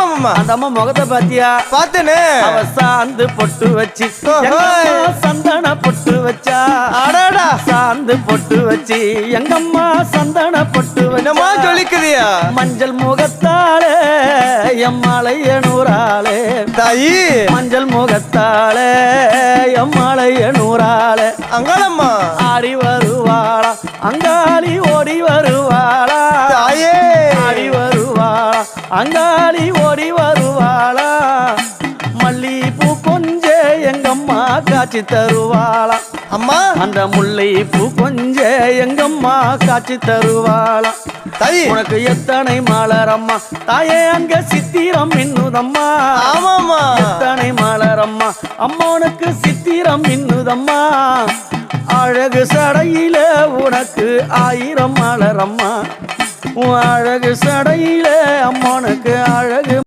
ஆமா அந்த அம்மா முகத்தை பாத்தியா? பாத்தேனே. அவ சாந்து பொட்டு வச்சு சந்தன பொட்டு வச்சா. அடடா சாந்து பொட்டு வச்சு எங்கம்மா சந்தன பொட்டு என்னமா சொல்லிக்குதியா? மஞ்சள் முகத்தாலே எம்மாளைய நூறாளே தாயி மஞ்சள் முகத்தாலே எம்மாளைய நூறாளே அங்காளம்மா ஆடி வருவாளா அங்காளி ஓடி வருவாளா தாயே ஆடி வருவாளா அங்காளி ஓடி வருவாளா மல்லிப்பூ கொஞ்ச எங்கம்மா காட்சி தருவாளா அம்மா அந்த முல்லை பூ கொஞ்ச எங்கம்மா காட்சி தருவாளா தாயி உனக்கு எத்தனை மலரம்மா தாயே அங்க சித்திரம் இன்னுதம்மா ஆமாமா எத்தனை மலரம்மா அம்மனுக்கு சித்திரம் இன்னுதம்மா அழகு சடையில உனக்கு 1000 மலரம்மா உன் அழகு சடையில அம்மனுக்கு அழகு